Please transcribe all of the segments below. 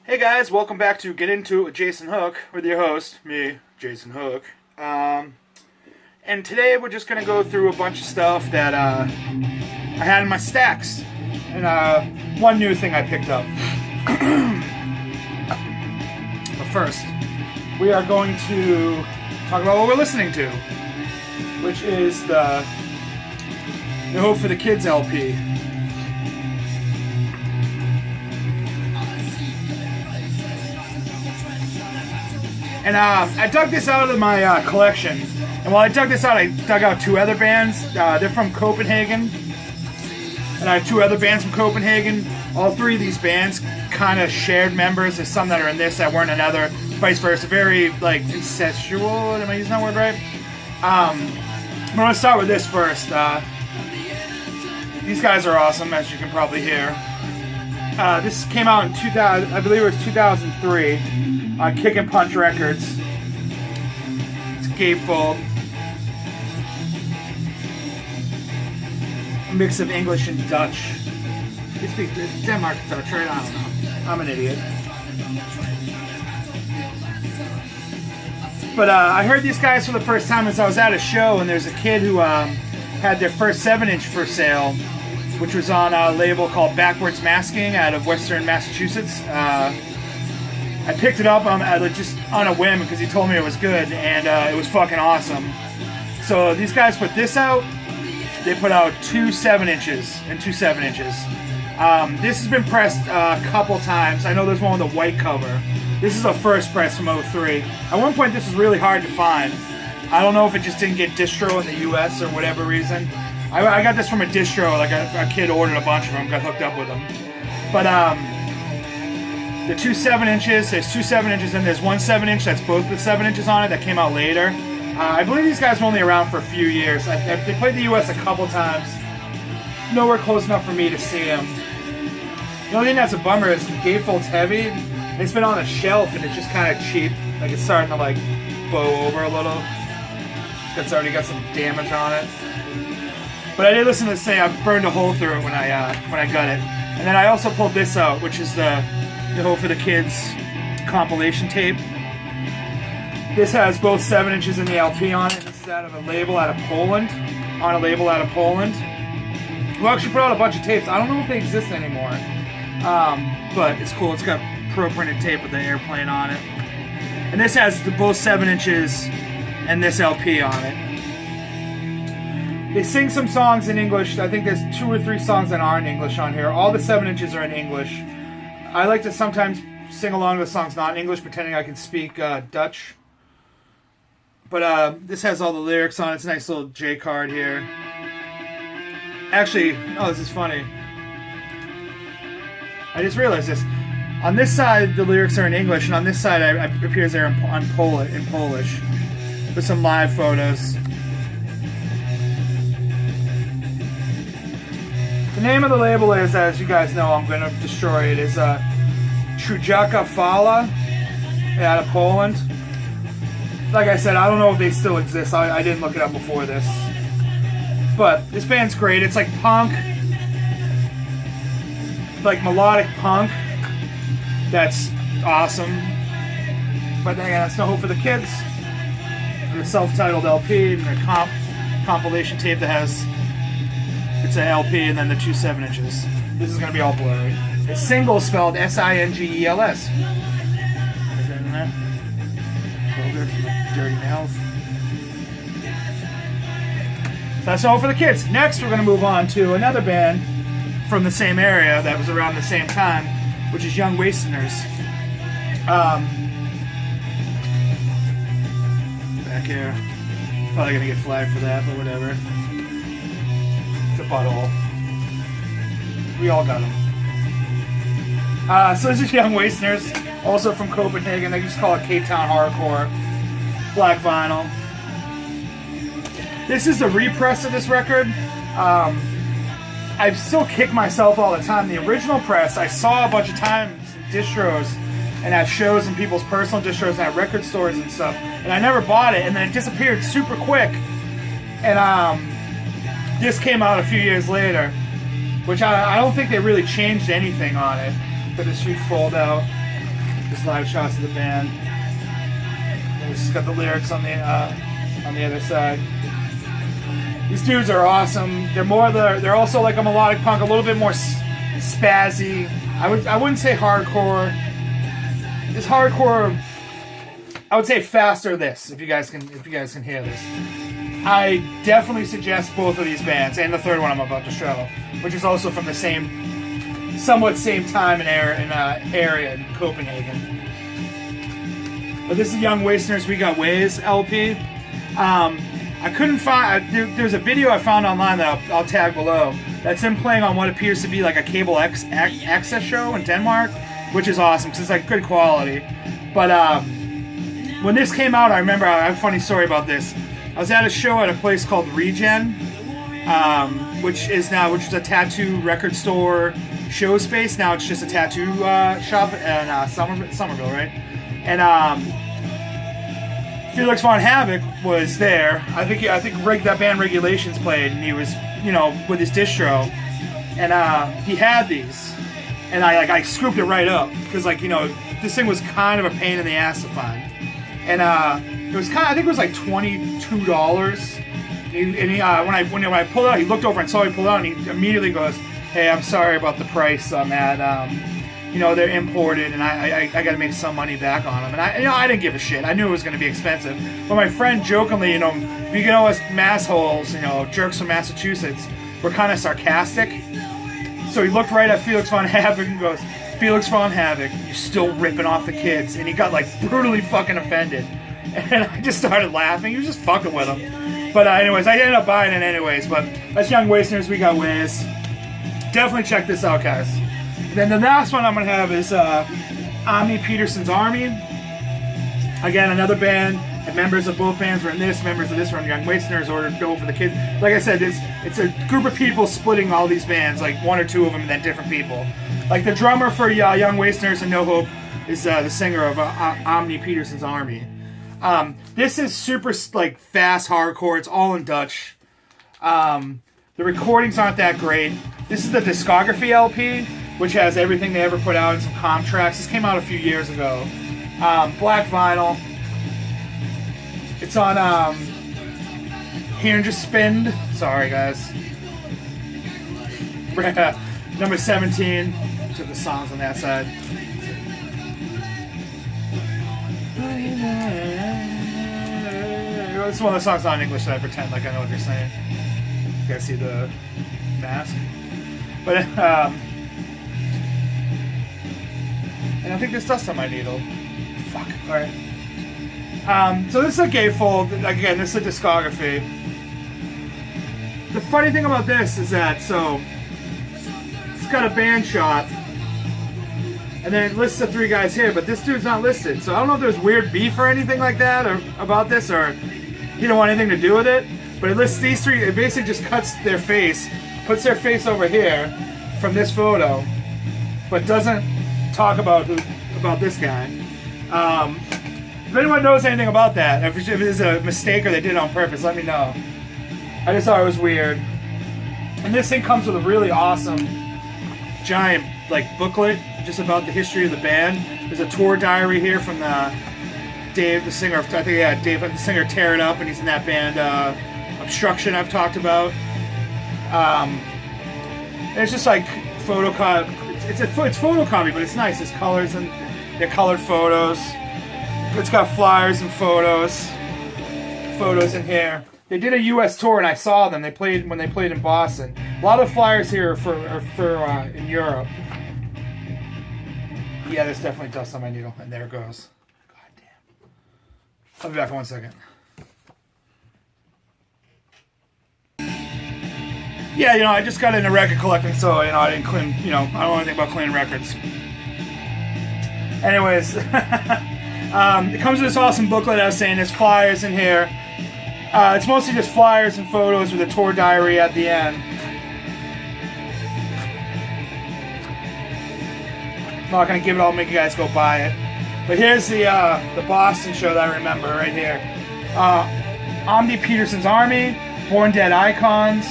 Hey guys, welcome back to Get Into It with Jason Hook, with your host, me, Jason Hook. And today we're just going to go through a bunch of stuff that I had in my stacks. And one new thing I picked up. But first, we are going to talk about what we're listening to, which is the Hope for the Kids LP. And I dug this out of my collection. And while I dug this out, I dug out two other bands. They're from Copenhagen. And I have two other bands from Copenhagen. All three of these bands kind of shared members. There's some that are in this that weren't another. Vice versa. Very, like, incestual. Am I using that word right? I'm going to start with this first. These guys are awesome, as you can probably hear. This came out in 2000, I believe it was 2003. On Kick and Punch Records. It's gatefold. A mix of English and Dutch. You speak Denmark Dutch, right? I don't know. I'm an idiot. But I heard these guys for the first time as I was at a show, and there's a kid who had their first 7-inch for sale, which was on a label called Backwards Masking out of Western Massachusetts. I picked it up just on a whim because he told me it was good, and it was fucking awesome. So these guys put this out. They put out two 7-inches and two 7-inches. This has been pressed a couple times. I know there's one with a white cover. This is a first press from '03. At one point, this was really hard to find. I don't know if it just didn't get distro in the U.S. or whatever reason. I got this from a distro. Like a kid ordered a bunch of them, got hooked up with them. But the two 7-inches, there's two 7-inches and there's one 7-inch that's both with 7 inches on it that came out later. I believe these guys were only around for a few years. They played the U.S. a couple times. Nowhere close enough for me to see them. The only thing that's a bummer is the gatefold's heavy. It's been on a shelf and it's just kind of cheap. Like it's starting to like bow over a little. It's already got some damage on it. But I did listen to this thing. I burned a hole through it when I got it. And then I also pulled this out, which is the Hope for the Kids compilation tape. This has both 7-inches and the LP on it. This is out of a label out of Poland. On a label out of Poland. We actually put out a bunch of tapes. I don't know if they exist anymore. But it's cool. It's got pro printed tape with the airplane on it. And this has both 7-inches and this LP on it. They sing some songs in English. I think there's 2 or 3 songs that aren't English on here. All the 7-inches are in English. I like to sometimes sing along with songs not in English, pretending I can speak Dutch. But this has all the lyrics on it. It's a nice little J card here. Actually, this is funny. I just realized this. On this side, the lyrics are in English, and on this side, it appears they're in Polish. With some live photos. The name of the label is, as you guys know, I'm going to destroy it, is Trujaka Fala out of Poland. Like I said, I don't know if they still exist. I didn't look it up before this. But this band's great. It's like punk. Like melodic punk. That's awesome. But again, that's No Hope for the Kids. And a self-titled LP and a compilation tape that has... It's an LP and then the two 7-inches. This is going to be all blurry. It's single spelled S-I-N-G-E-L-S. Dirty nails. So that's all for the kids. Next, we're going to move on to another band from the same area that was around the same time, which is Young Wasteners. Back here. Probably going to get flagged for that, but whatever. It's a butthole. We all got them. So this is Young Wasteners, also from Copenhagen. They just call it Cape Town Hardcore. Black vinyl. This is the repress of this record. I still kick myself all the time. The original press, I saw a bunch of times in distros and at shows and people's personal distros and at record stores and stuff. And I never bought it, and then it disappeared super quick. And this came out a few years later, which I don't think they really changed anything on it. For this huge fold out. Just live shots of the band. And it's just got the lyrics on the other side. These dudes are awesome. They're also like a melodic punk, a little bit more spazzy. I wouldn't say hardcore. It's hardcore. I would say faster. This, if you guys can hear this. I definitely suggest both of these bands and the third one I'm about to show, which is also from the somewhat same time and area in Copenhagen. But this is Young Wasteners We Got Ways LP. I couldn't find. There's a video I found online that I'll tag below. That's him playing on what appears to be like a cable access show in Denmark, which is awesome because it's like good quality. But when this came out, I remember I have a funny story about this. I was at a show at a place called Regen, which is a tattoo record store show space. Now it's just a tattoo shop in Somerville, right? And Felix von Havoc was there. I think that band Regulations played, and he was, with his distro, and he had these, and I scooped it right up because this thing was kind of a pain in the ass to find, and it was I think it was like $22. And when I pulled out, he looked over and saw me pull out, and he immediately goes, "Hey, I'm sorry about the price on that. They're imported, and I got to make some money back on them." And I didn't give a shit. I knew it was going to be expensive. But my friend jokingly, us massholes, jerks from Massachusetts, were kind of sarcastic. So he looked right at Felix von Havoc and goes, "Felix von Havoc, you're still ripping off the kids." And he got brutally fucking offended. And I just started laughing. He was just fucking with him. But anyways, I ended up buying it anyways. But that's Young Wasteners We Got Ways. Definitely check this out, guys. Then the last one I'm going to have is Amdi Petersens Arme. Again, another band. And members of both bands were in this. Members of this were in Young Wasteners or Go for the Kids. Like I said, it's a group of people splitting all these bands, like one or two of them and then different people. Like the drummer for Young Wasteners and No Hope is the singer of Amdi Petersens Arme. This is super fast hardcore. It's all in Dutch. The recordings aren't that great. This is the discography LP, which has everything they ever put out and some comp tracks. This came out a few years ago. Black vinyl. It's on Here and Just Spin. Sorry, guys. Number 17. Took the songs on that side. It's one of the songs not in English that I pretend like I know what they're saying. You guys see the mask? But and I think there's dust on my needle. Fuck. Alright. So this is a gatefold. Again, this is a discography. The funny thing about this is that, it's got a band shot. And then it lists the three guys here, but this dude's not listed. So I don't know if there's weird beef or anything like that or about this, or he don't want anything to do with it. But it lists these three. It basically just cuts their face, puts their face over here from this photo, but doesn't talk about this guy. If anyone knows anything about that, if it is a mistake or they did it on purpose, let me know. I just thought it was weird. And this thing comes with a really awesome, giant booklet just about the history of the band. There's a tour diary here from Dave, the singer. Dave, the singer, Tear It Up, and he's in that band Obstruction I've talked about. And it's just photocopy. It's photocopy, but it's nice. There's colors and they're colored photos. It's got flyers and photos in here. They did a U.S. tour, and I saw them. When they played in Boston. A lot of flyers here are for in Europe. Yeah, there's definitely dust on my needle, and there it goes. God damn. I'll be back in 1 second. Yeah, I just got into record collecting, so I didn't clean. I don't know anything about cleaning records. Anyways. It comes with this awesome booklet. I was saying there's flyers in here. It's mostly just flyers and photos with a tour diary at the end. I'm not gonna give it all, make you guys go buy it. But here's the Boston show that I remember right here. Amdi Petersens Arme, Born Dead Icons,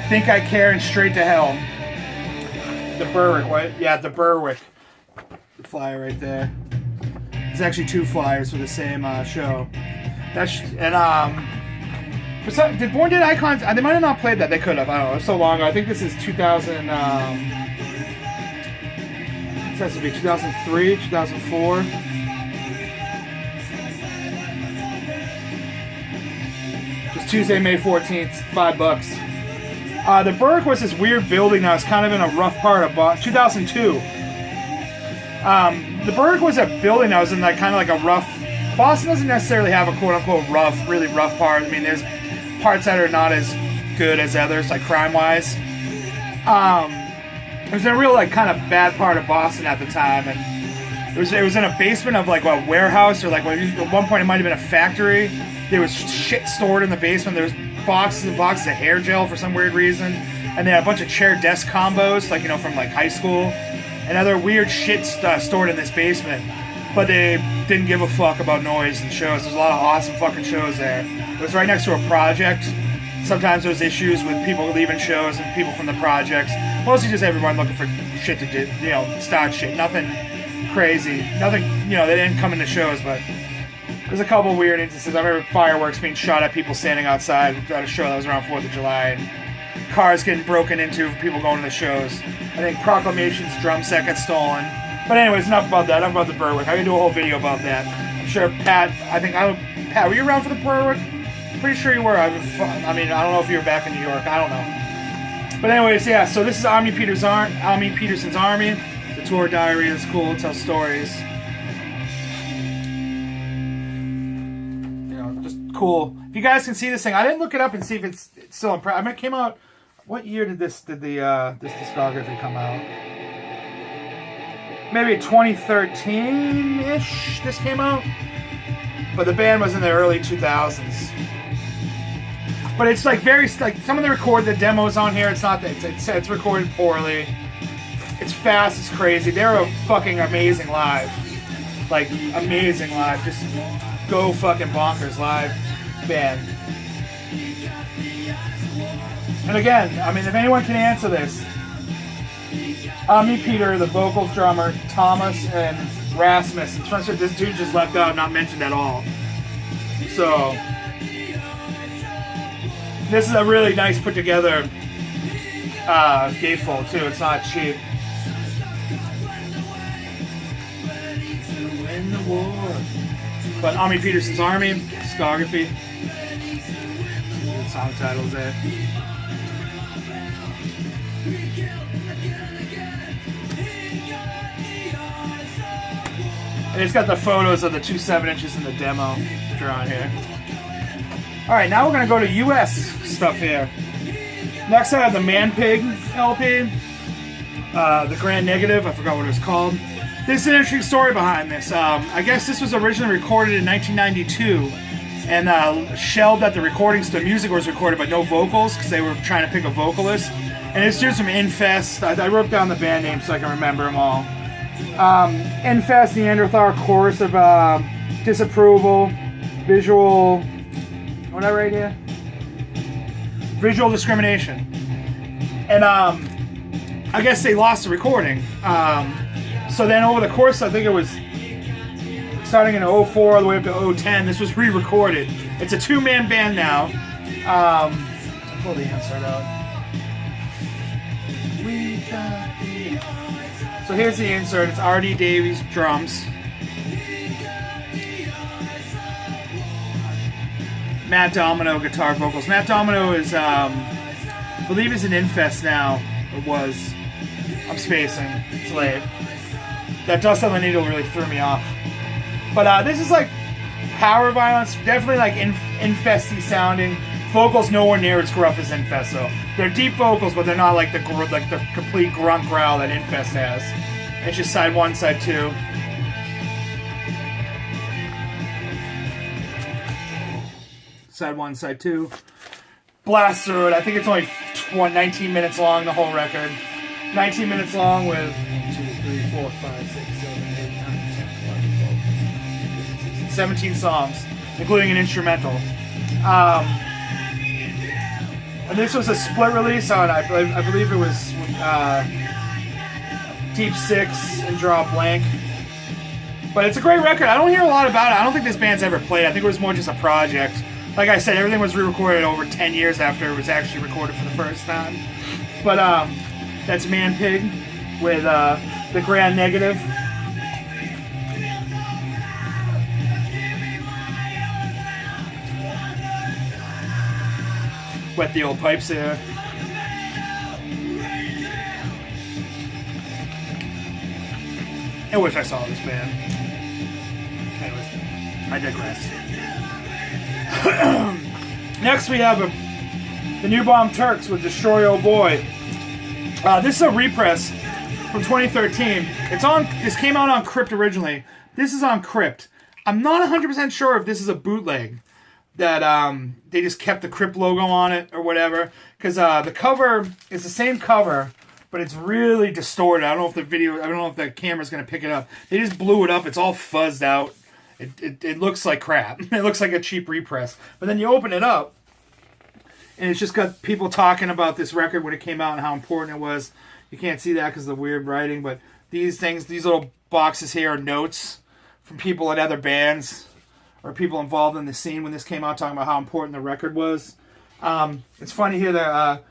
Think I Care, and Straight to Hell. The Berwick, what? Yeah, the Berwick. The flyer right there. There's actually 2 flyers for the same show. Did Born Dead Icons? They might have not played that. They could have. I don't know. It's so long ago. I think this is 2000. This has to be 2003, 2004. Just Tuesday, May 14th, $5. The Berg was this weird building that was kind of in a rough part of Boston. 2002. The Berg was a building that was in like kind of like a rough. Boston doesn't necessarily have a quote unquote rough, really rough part. I mean, there's parts that are not as good as others, like crime wise. It was in a real like kind of bad part of Boston at the time, and it was in a basement of like a warehouse, or like at one point it might have been a factory. There was shit stored in the basement. There was boxes and boxes of hair gel for some weird reason, and they had a bunch of chair desk combos, like from like high school, and other weird shit stored in this basement. But they didn't give a fuck about noise and shows. There's a lot of awesome fucking shows there. It was right next to a project. Sometimes there was issues with people leaving shows and people from the projects. Mostly just everyone looking for shit to do, start shit. Nothing crazy. Nothing, they didn't come into shows, but there's a couple weird instances. I remember fireworks being shot at people standing outside at a show that was around 4th of July, and cars getting broken into for people going to the shows. I think Proclamation's drum set got stolen. But anyways, enough about that. Enough about the Berwick. I can do a whole video about that. I'm sure Pat, Pat, were you around for the Berwick? Pretty sure you were. I don't know if you were back in New York. I don't know. But anyways, yeah, so this is Amdi Petersens' Army. The tour diary is cool. It tells stories. Just cool. If you guys can see this thing, I didn't look it up and see if it's still in press. I mean, it came out. What year did this discography come out? Maybe 2013-ish this came out. But the band was in the early 2000s. But it's like some of the demos on here, it's not that it's recorded poorly. It's fast, it's crazy. They're a fucking amazing live. Like amazing live. Just go fucking bonkers live band. And again, I mean, if anyone can answer this, Amdi Peter, the vocals, drummer, Thomas, and Rasmus. And this dude just left out, not mentioned at all. So this is a really nice put together gatefold too. It's not cheap. Win the war. But Amdi Petersens' Army, discography. The song titles there. And it's got the photos of the 2 7-inches in the demo drawn here. Alright, now we're going to go to US stuff here. Next I have the Manpig LP. The Grand Negative, I forgot what it was called. There's an interesting story behind this. I guess this was originally recorded in 1992 and shelved at the recording studio. Music was recorded but no vocals because they were trying to pick a vocalist. And it's just from Infest. I wrote down the band names so I can remember them all. Infest, Neanderthal, Chorus of Disapproval, Visual, what did I write here? Visual Discrimination. And I guess they lost the recording. So then over the course, I think it was starting in 04 all the way up to 010, this was re-recorded. It's a 2-man band now. I'll pull the insert out. So here's the insert. It's R.D. Davies drums. Matt Domino guitar vocals. Matt Domino is, I believe he's in Infest now. It was. I'm spacing. It's late. That Dust on the Needle really threw me off. But this is like power violence. Definitely like Infesty sounding. Vocals nowhere near as gruff as Infest though. They're deep vocals, but they're not like the complete grunt growl that Infest has. It's just side 1, side 2. Side 1, side 2. Blast through it. I think it's only 19 minutes long, the whole record. 19 minutes long with 1, 2, 3, 4, 5, 6, 7, 8, 9, 10, 11, 12, 17 songs, including an instrumental. And this was a split release on, I believe it was Deep Six and Draw Blank. But it's a great record. I don't hear a lot about it. I don't think this band's ever played. I think it was more just a project. Like I said, everything was re-recorded over 10 years after it was actually recorded for the first time. But that's Manpig with the Grand Negative. Wet the old pipes there. I wish I saw this band. Anyways, I digress. Next we have the new Bomb Turks with Destroy Oh Boy. This is a repress from 2013. This came out on Crypt originally. This is on Crypt. I'm not 100% sure if this is a bootleg that they just kept the Crypt logo on it or whatever. Because the cover is the same cover, but it's really distorted. I don't know if the camera's gonna pick it up. They just blew it up. It's all fuzzed out. It looks like crap. It looks like a cheap repress. But then you open it up, and it's just got people talking about this record when it came out and how important it was. You can't see that because of the weird writing, but these little boxes here are notes from people in other bands or people involved in the scene when this came out, talking about how important the record was. It's funny here that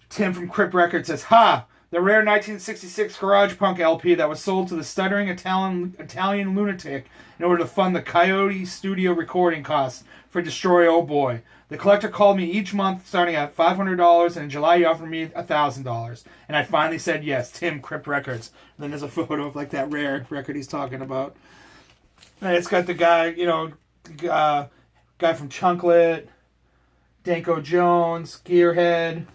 Tim from Crypt Records says, "Ha! The rare 1966 garage punk LP that was sold to the stuttering Italian lunatic in order to fund the Coyote studio recording costs for Destroy Oh Boy. The collector called me each month starting at $500, and in July he offered me $1,000. And I finally said yes, Tim, Crypt Records." And then there's a photo of like that rare record he's talking about. And it's got the guy, guy from Chunklet, Danko Jones, Gearhead,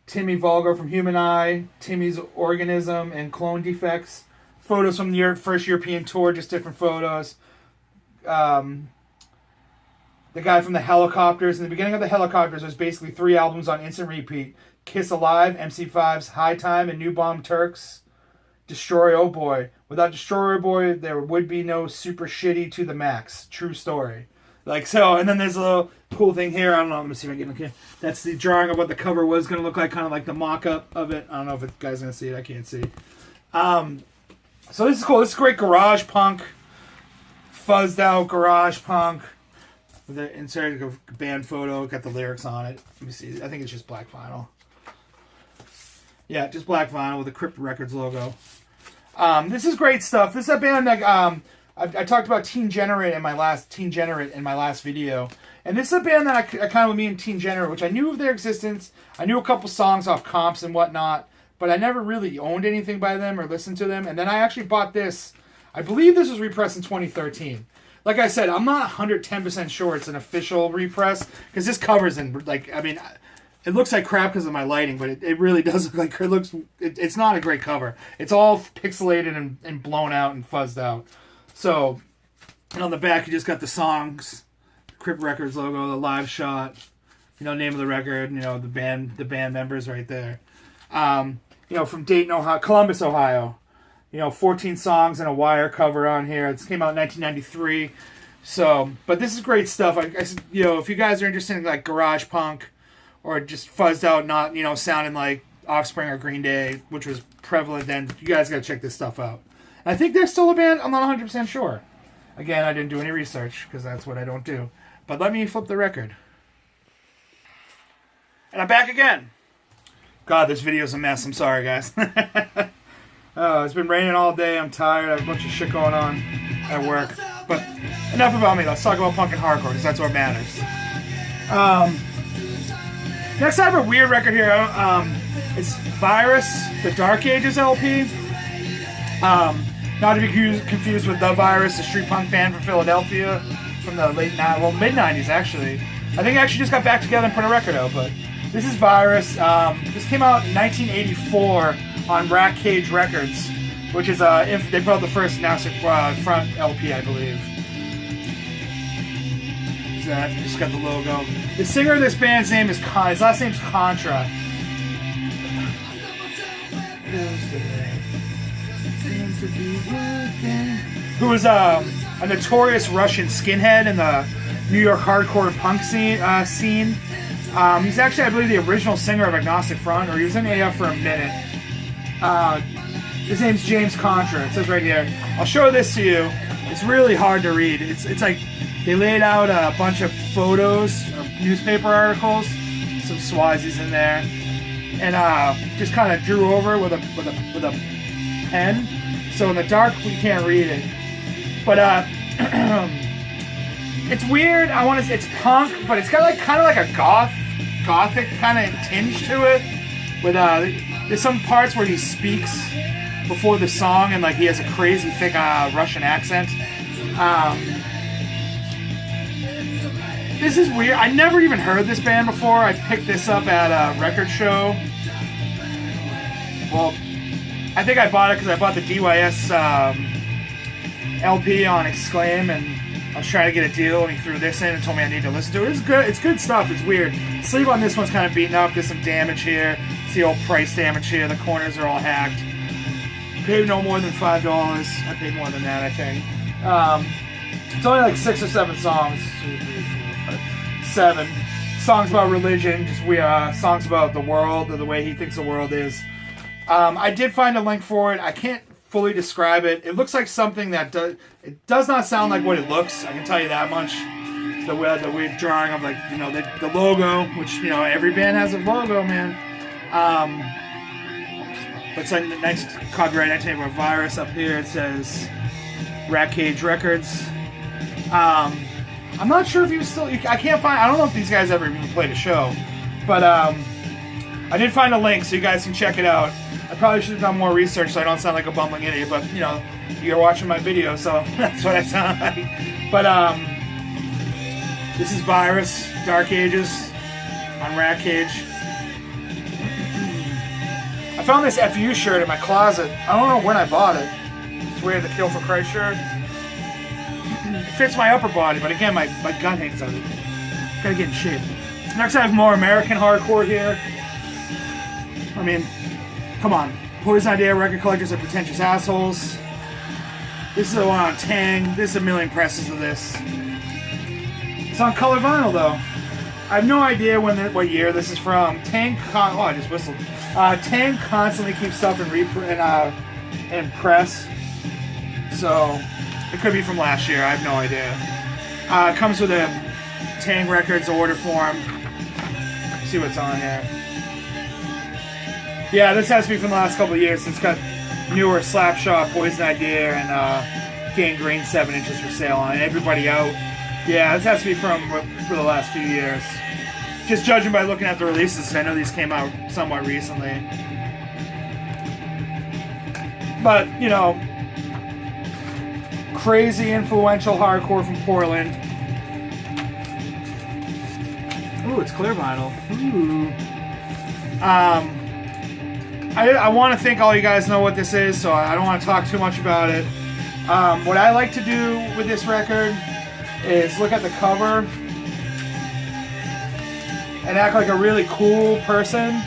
Timmy Vulgar from Human Eye, Timmy's Organism, and Clone Defects. Photos from the first European tour, just different photos. The guy from the Helicopters. In the beginning of the Helicopters, there's basically 3 albums on instant repeat. Kiss Alive, MC5's High Time, and New Bomb Turks, Destroy Oh Boy. Without Destroy Oh Boy, there would be no Super Shitty to the Max. True story. Like so, and then there's a little cool thing here. I don't know. Let me see if I can get it. That's the drawing of what the cover was going to look like, kind of like the mock-up of it. I don't know if you guys are going to see it. I can't see. So this is cool. This is great garage punk, fuzzed out garage punk. With the inserted band photo, got the lyrics on it. Let me see. I think it's just black vinyl. Yeah, just black vinyl with the Crypt Records logo. This is great stuff. This is a band that I talked about Teen Generate in my last video, and this is a band that I kind of me and Teen Generate, which I knew of their existence. I knew a couple songs off comps and whatnot, but I never really owned anything by them or listened to them. And then I actually bought this. I believe this was repressed in 2013. Like I said, I'm not 110% sure it's an official repress because this cover's in it looks like crap because of my lighting, but it really does look like it's not a great cover. It's all pixelated and blown out and fuzzed out. So, and on the back, you just got the songs, Crypt Records logo, the live shot, name of the record, the band members right there. From Dayton, Ohio, Columbus, Ohio. 14 songs and a wire cover on here. This came out in 1993. So, but this is great stuff. If you guys are interested in like garage punk or just fuzzed out, not sounding like Offspring or Green Day, which was prevalent then, you guys got to check this stuff out. I think they're still a band. I'm not 100% sure. Again, I didn't do any research because that's what I don't do. But let me flip the record. And I'm back again. God, this video's a mess. I'm sorry, guys. It's been raining all day. I'm tired. I have a bunch of shit going on at work. But enough about me. Let's talk about punk and hardcore because that's what matters. Next, I have a weird record here. It's Virus, the Dark Ages LP. Not to be confused with The Virus, a street punk band from Philadelphia from the mid-90s, actually. I think they actually just got back together and put a record out, but this is Virus. This came out in 1984 on Rat Cage Records, which is, they put out the first Nasser front LP, I believe. Just got the logo. The singer of this band's name is his last name's Contra. Who was a notorious Russian skinhead in the New York hardcore punk scene. He's actually, I believe, the original singer of Agnostic Front, or he was in AF for a minute. His name's James Contra. It says right here. I'll show this to you. It's really hard to read. It's like they laid out a bunch of photos of newspaper articles, some Swazis in there, and just kind of drew over with a pen. So in the dark we can't read it. But it's weird. It's punk, but it's got kind of like a gothic kind of tinge to it. With there's some parts where he speaks before the song, and like he has a crazy thick Russian accent. This is weird. I never even heard this band before. I picked this up at a record show. Well, I think I bought it because I bought the DYS LP on Exclaim, and I was trying to get a deal, and he threw this in and told me I need to listen to it. It's good. It's good stuff. It's weird. Sleeve on this one's kind of beaten up. There's some damage here. See old price damage here. The corners are all hacked. Paid no more than $5. I paid more than that, I think. It's only like 6 or 7 songs. 7 songs about religion. Just songs about the world or the way he thinks the world is. I did find a link for it. I can't fully describe it. It looks like something that it does not sound like what it looks. I can tell you that much. The weird drawing of the logo, which every band has a logo, man. But it's like the nice copyright 1981 virus up here. It says Rat Cage Records. I'm not sure if I can't find. I don't know if these guys ever even played a show, but I did find a link so you guys can check it out. I probably should have done more research so I don't sound like a bumbling idiot, but you're watching my video, so that's what I sound like. But this is Virus, Dark Ages on Rat Cage. I found this FU shirt in my closet. I don't know when I bought it. It's weird, the Kill for Christ shirt. It fits my upper body, but again, my gun hangs out of it. Gotta get in shape. Next I have more American hardcore here. I mean, come on. Poison Idea, Record Collectors are Pretentious Assholes. This is the one on Tang. There's a million presses of this. It's on color vinyl, though. I have no idea what year this is from. Tang, I just whistled. Tang constantly keeps stuff in press, so it could be from last year. I have no idea. It comes with a Tang Records order form. Let's see what's on here. Yeah, this has to be from the last couple of years. It's got newer Slapshot, Poison Idea, and Gangrene 7 inches for sale on it. Everybody Out. Yeah, this has to be for the last few years. Just judging by looking at the releases, I know these came out somewhat recently. But, crazy influential hardcore from Portland. Ooh, it's clear vinyl. Ooh. I want to think all you guys know what this is, so I don't want to talk too much about it. What I like to do with this record is look at the cover and act like a really cool person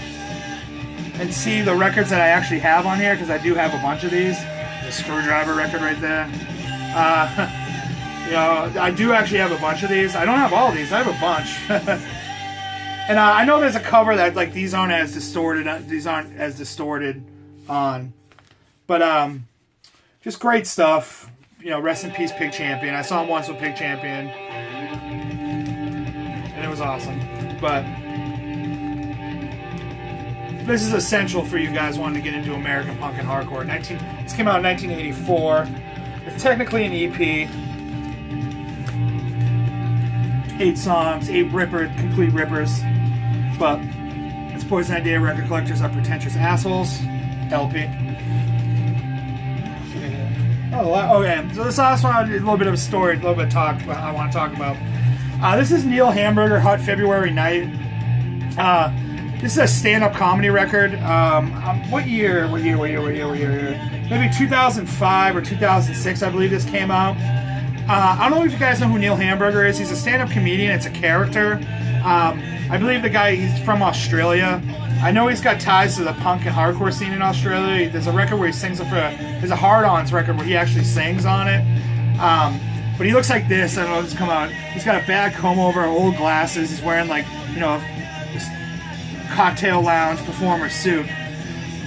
and see the records that I actually have on here, because I do have a bunch of these. The Screwdriver record right there. I do actually have a bunch of these. I don't have all of these. I have a bunch. And I know there's a cover that these aren't as distorted. These aren't as distorted on, but just great stuff. Rest in peace, Pig Champion. I saw him once with Pig Champion, and it was awesome. But this is essential for you guys wanting to get into American punk and hardcore. This came out in 1984. It's technically an EP. 8 songs, 8 complete rippers. But it's Poison Idea, Record Collectors are Pretentious Assholes, LP. Okay. So this last one, a little bit of a story, a little bit of talk I want to talk about. This is Neil Hamburger, Hot February Night. This is a stand-up comedy record. What year? Maybe 2005 or 2006, I believe this came out. I don't know if you guys know who Neil Hamburger is. He's a stand-up comedian. It's a character. I believe the guy, he's from Australia. I know he's got ties to the punk and hardcore scene in Australia. There's a record where he sings there's a Hard-Ons record where he actually sings on it. But he looks like this. I don't know if it's come out. He's got a bad comb over, old glasses. He's wearing this cocktail lounge performer suit.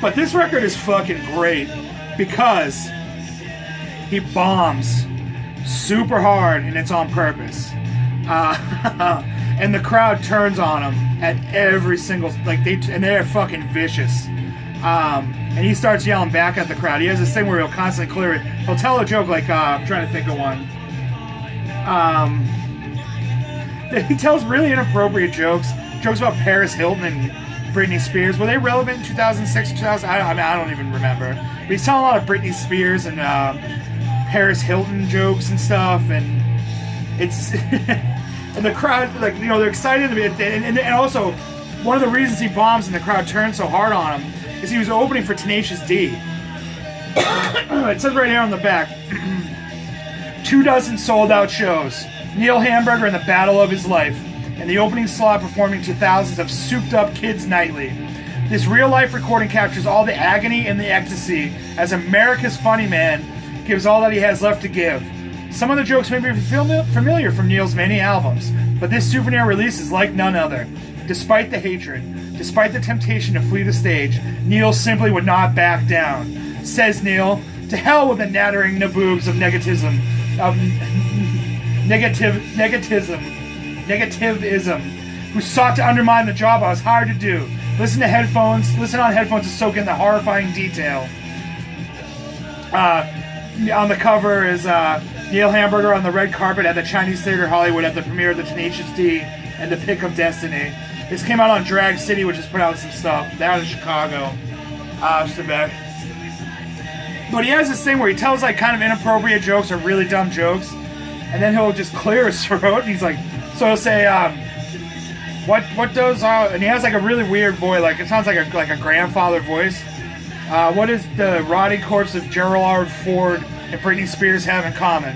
But this record is fucking great because he bombs. super hard, and it's on purpose. And the crowd turns on him at every single, and they're fucking vicious. And he starts yelling back at the crowd. He has this thing where he'll constantly clear it. He'll tell a joke like, I'm trying to think of one. He tells really inappropriate jokes about Paris Hilton and Britney Spears. Were they relevant in 2006, 2000? I don't even remember. But he's telling a lot of Britney Spears and Paris Hilton jokes and stuff, and it's and the crowd, they're excited to be, and also one of the reasons he bombs and the crowd turns so hard on him is he was opening for Tenacious D. It says right here on the back, 24 sold-out shows. Neil Hamburger in the battle of his life, and the opening slot performing to thousands of souped-up kids nightly. This real-life recording captures all the agony and the ecstasy as America's funny man gives all that he has left to give. Some of the jokes may be familiar from Neil's many albums, but this souvenir release is like none other. Despite the hatred, despite the temptation to flee the stage, Neil simply would not back down. Says Neil, to hell with the nattering naboobs of negativism, who sought to undermine the job I was hired to do. Listen on headphones to soak in the horrifying detail. On the cover is Neil Hamburger on the red carpet at the Chinese Theater Hollywood at the premiere of the Tenacious D and the Pick of Destiny. This came out on Drag City, which has put out some stuff. They're out of Chicago. But he has this thing where he tells kind of inappropriate jokes or really dumb jokes, and then he'll just clear his throat, and he's like, so he'll say, what does, and he has a really weird voice, it sounds like a grandfather voice. What does the rotting corpse of Gerald Ford and Britney Spears have in common?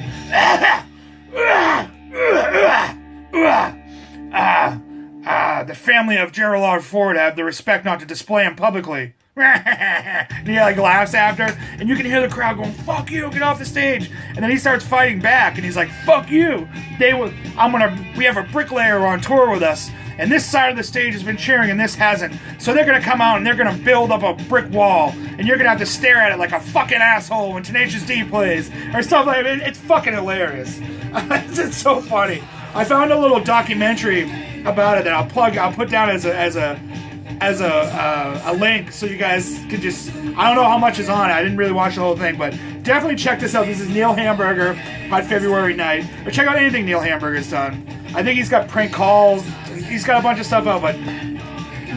The family of Gerald Ford have the respect not to display him publicly. And he laughs after, and you can hear the crowd going, "Fuck you, get off the stage!" And then he starts fighting back, and he's like, "Fuck you! We have a bricklayer on tour with us, and this side of the stage has been cheering, and this hasn't. So they're gonna come out and they're gonna build up a brick wall, and you're gonna have to stare at it like a fucking asshole when Tenacious D plays, or stuff like that." It's fucking hilarious. It's so funny. I found a little documentary about it that I'll put down as a link so you guys can just, I don't know how much is on it. I didn't really watch the whole thing, but definitely check this out. This is Neil Hamburger on February night. Or check out anything Neil Hamburger's done. I think he's got prank calls. He's got a bunch of stuff out, but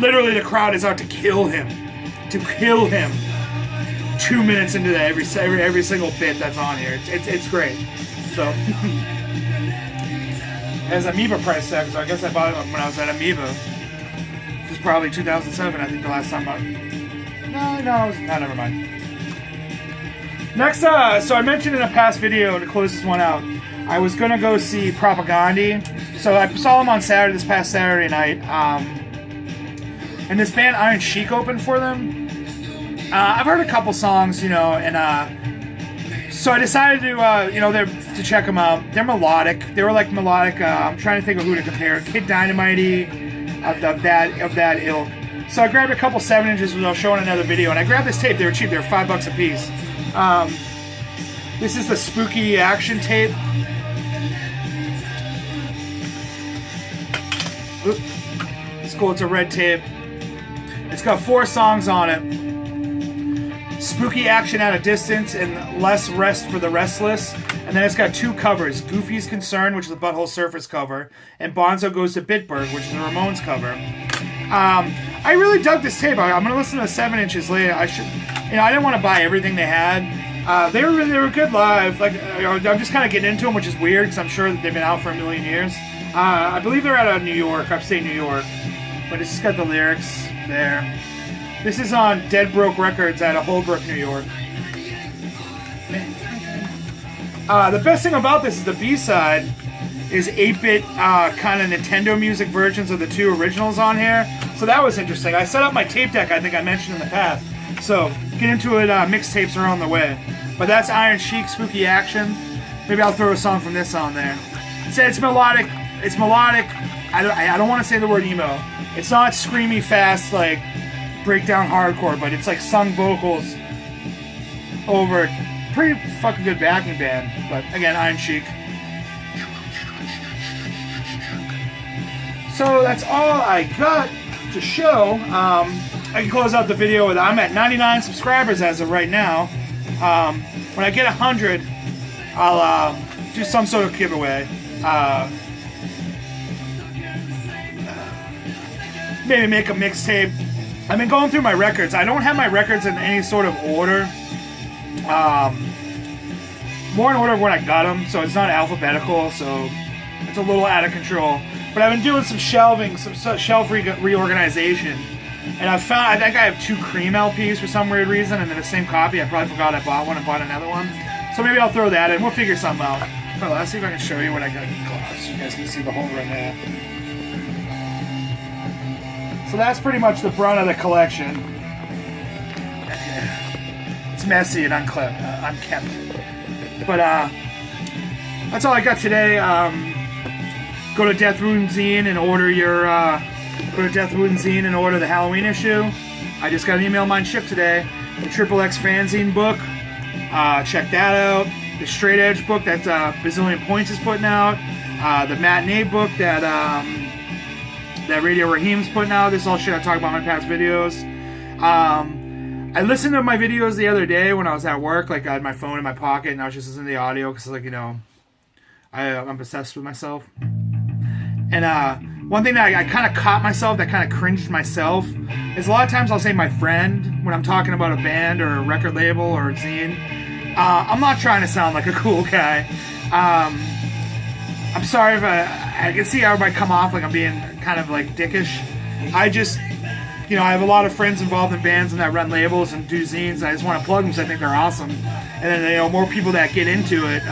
literally the crowd is out to kill him. 2 minutes into that every single bit that's on here. It's great. So it has Amoeba price tag, so I guess I bought it when I was at Amoeba. It was probably 2007, I think, the last time never mind. Next, so I mentioned in a past video, to close this one out, I was going to go see Propagandhi. So I saw them on this past Saturday night. And this band Iron Sheik opened for them. I've heard a couple songs, and so I decided to check them out. They're melodic. They were melodic. I'm trying to think of who to compare. Kid Dynamite of that ilk. So I grabbed a couple 7-inches, which I'll show in another video, and I grabbed this tape. They were cheap. They were $5 a piece. This is the Spooky Action tape. Oop. It's cool. It's a red tape. It's got 4 songs on it. Spooky Action at a Distance and Less Rest for the Restless. And then it's got 2 covers. Goofy's Concern, which is the Butthole Surfers cover, and Bonzo Goes to Bitburg, which is the Ramones cover. I really dug this tape. I'm going to listen to the 7 inches later. I didn't want to buy everything they had. They were good live. I'm just kind of getting into them, which is weird because I'm sure that they've been out for a million years. I believe they're out of New York, upstate New York. But it's just got the lyrics there. This is on Dead Broke Records out of Holbrook, New York. The best thing about this is the B-side is 8-bit kind of Nintendo music versions of the 2 originals on here. So that was interesting. I set up my tape deck, I think I mentioned in the past. So get into it, mixtapes are on the way. But that's Iron Sheik, Spooky Action. Maybe I'll throw a song from this on there. It's melodic. It's melodic. I don't want to say the word emo. It's not screamy fast breakdown hardcore, but it's sung vocals over pretty fucking good backing band. But again, Iron Chic. So that's all I got to show. I can close out the video with I'm at 99 subscribers as of right now. When I get 100, I'll do some sort of giveaway. Maybe make a mixtape. I've been going through my records. I don't have my records in any sort of order. More in order of when I got them, so it's not alphabetical, so it's a little out of control. But I've been doing some shelving, some shelf reorganization. And I think I have 2 Cream LPs for some weird reason, and then the same copy. I probably forgot I bought one and bought another one. So maybe I'll throw that in. We'll figure something out. Well, let's see if I can show you what I got in glass. So you guys can see the hole right there. So that's pretty much the brunt of the collection. It's messy and unkept. But that's all I got today. Go to Death Wound Zine and order your... Go to Death Wound Zine and order the Halloween issue. I just got an email mine shipped today. The XXX fanzine book. Check that out. The Straight Edge book that Bazillion Points is putting out. The Matinee book that Radio Raheem's putting out. This is all shit I talk about in my past videos. I listened to my videos the other day when I was at work. Like, I had my phone in my pocket and I was just listening to the audio because, like, you know, I'm obsessed with myself. And one thing that I kind of caught myself, that kind of cringed myself, is a lot of times I'll say my friend when I'm talking about a band or a record label or a zine. I'm not trying to sound like a cool guy. I'm sorry if I can see how everybody come off like I'm being kind of like dickish. I just, you know, I have a lot of friends involved in bands and that run labels and do zines. And I just want to plug them because I think they're awesome. And then, you know, more people that get into it,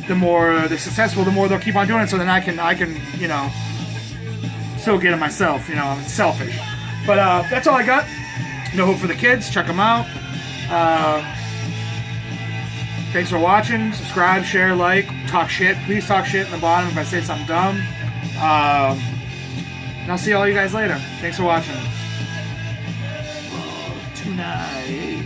the more they're successful, the more they'll keep on doing it. So then I can, you know, still get it myself. You know, I'm selfish. But that's all I got. No Hope for the Kids. Check them out. Thanks for watching. Subscribe, share, like, talk shit. Please talk shit in the bottom if I say something dumb. And I'll see all you guys later. Tonight.